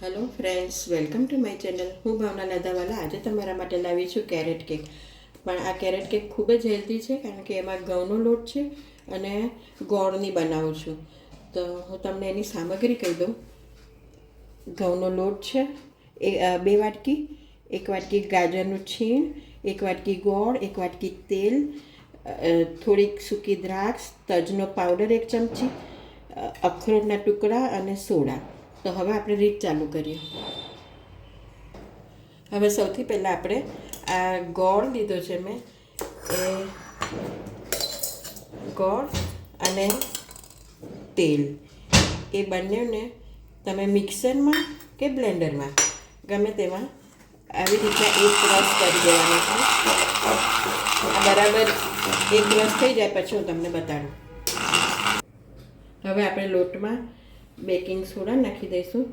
Hello friends, welcome to my channel. હું ભાવના લાધાવાલા. આજે તમારા માટે લાવી છું કેરેટ કેક. પણ આ કેરેટ કેક ખૂબ જ હેલ્ધી છે, કારણ કે એમાં ઘઉંનો લોટ છે અને ગોળની બનાવું છું. તો હું તમને એની સામગ્રી કહી દઉં. ઘઉંનો લોટ છે એ 2 વાટકી, 1 વાટકી ગાજરનું છીણ, 1 વાટકી ગોળ, 1 વાટકી તેલ, થોડીક સૂકી દ્રાક્ષ, તજનો પાવડર 1 ચમચી, અખરોટના ટુકડા અને સોડા. તો હવે આપણે રીત ચાલુ કરીએ. હવે સૌથી પહેલાં આપણે આ ગોળ લીધો છે મેં, એ ગોળ અને તેલ એ બંનેને તમે મિક્સરમાં કે બ્લેન્ડરમાં ગમે તેમાં આવી રીતના એક રસ કરી દેવાનો છે. બરાબર એક રસ થઈ જાય પછી હું તમને બતાડું. હવે આપણે લોટમાં બેકિંગ સોડા નાખી દઈશું,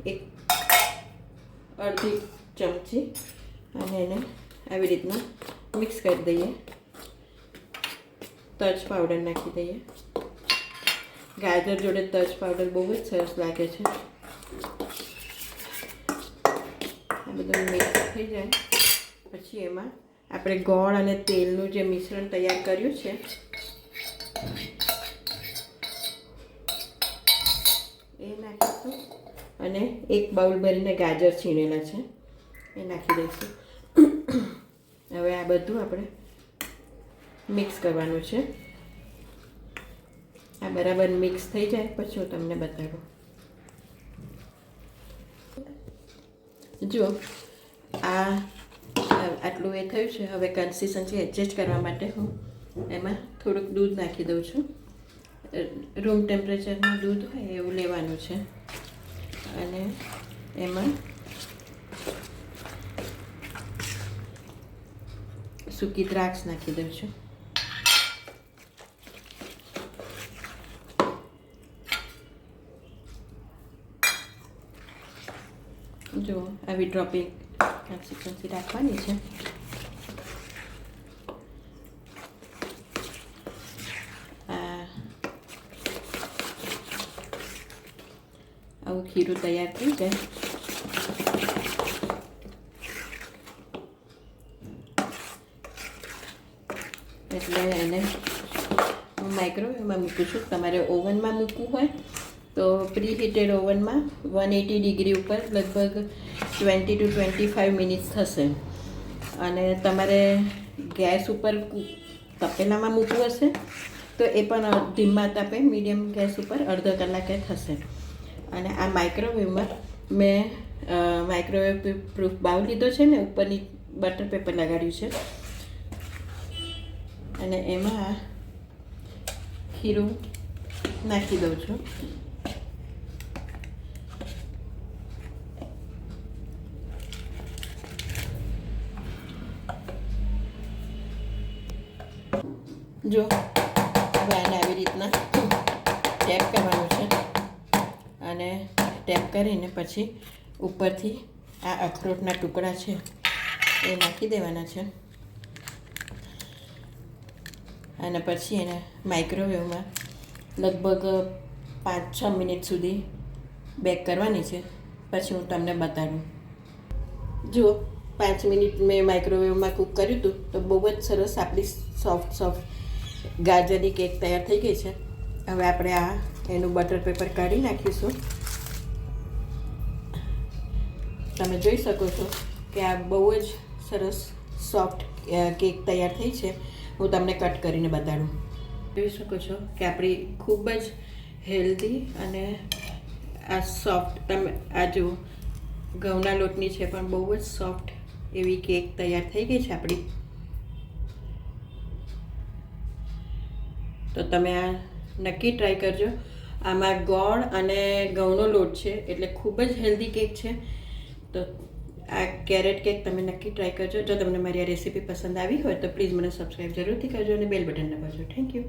1/2 ચમચી, અને એને આવી રીતના મિક્સ કરી દઈએ. તજ પાવડર નાખી દઈએ. ગાજર જોડે તજ પાવડર બહુ જ સરસ લાગે છે. આ બધું મિક્સ થઈ જાય પછી એમાં આપણે ગોળ અને તેલનું જે મિશ્રણ તૈયાર કર્યું છે એ નાખીશું, અને 1 બાઉલ ભરીને ગાજર છીણેલા છે એ નાખી દઈશું. હવે આ બધું આપણે મિક્સ કરવાનું છે. આ બરાબર મિક્સ થઈ જાય પછી હું તમને બતાડું. જો આ આટલું એ થયું છે. હવે કન્સિસ્ટન્સી એડજસ્ટ કરવા માટે હું એમાં થોડુંક દૂધ નાખી દઉં છું. રૂમ ટેમ્પરેચરનું દૂધ હોય એવું લેવાનું છે, અને એમાં સૂકી દ્રાક્ષ નાખી દઉં છું. જો આવી ડ્રોપિંગ કન્સિસ્ટન્સી રાખવાની છે. આવું ખીરું તૈયાર થઈ જાય એટલે એને હું માઇક્રોવેવમાં મૂકું છું. તમારે ઓવનમાં મૂકવું હોય તો પ્રી હીટેડ ઓવનમાં 180 ડિગ્રી ઉપર લગભગ 20 to 25 મિનિટ્સ થશે. અને તમારે ગેસ ઉપર તપેલામાં મૂકવું હશે તો એ પણ ધીમા તાપે મીડિયમ ગેસ ઉપર અડધો કલાકે થશે. અને આ માઇક્રોવેવમાં મેં માઇક્રોવેવ પ્રૂફ બાઉલ લીધો છે ને, ઉપરની બટર પેપર લગાડ્યું છે, અને એમાં ખીરું નાખી દઉં છું. જો હવે આને આવી રીતના ટેપ કરવાનું છે, અને ટેપ કરીને પછી ઉપરથી આ અખરોટના ટુકડા છે એ નાખી દેવાના છે, અને પછી એને માઇક્રોવેવમાં લગભગ 5-6 મિનિટ સુધી બેક કરવાની છે. પછી હું તમને બતાડું. જુઓ 5 મિનિટ મેં માઇક્રોવેવમાં કૂક કર્યું હતું તો બહુ જ સરસ આપણી સોફ્ટ ગાજરની કેક તૈયાર થઈ ગઈ છે. હવે આપણે એનું બટર પેપર કાઢી નાખીશું. તમે જોઈ શકો છો કે આ બહુ જ સરસ સોફ્ટ કેક તૈયાર થઈ છે. હું તમને કટ કરીને બતાડું. જોઈ શકો છો કે આપણી ખૂબ જ હેલ્ધી અને આ સોફ્ટ, તમે આ જુઓ ઘઉંના લોટની છે પણ બહુ જ સોફ્ટ એવી કેક તૈયાર થઈ ગઈ છે આપણી. તો તમે આ નક્કી ટ્રાય કરજો. આમાં ગોળ અને ઘઉંનો લોટ છે એટલે ખૂબ જ હેલ્ધી કેક છે. તો આ કેરેટ કેક તમે નક્કી ટ્રાય કરજો. જો તમને મારી આ રેસીપી પસંદ આવી હોય તો પ્લીઝ મને સબસ્ક્રાઈબ જરૂરથી કરજો અને બેલ બટન દબાવજો. Thank you.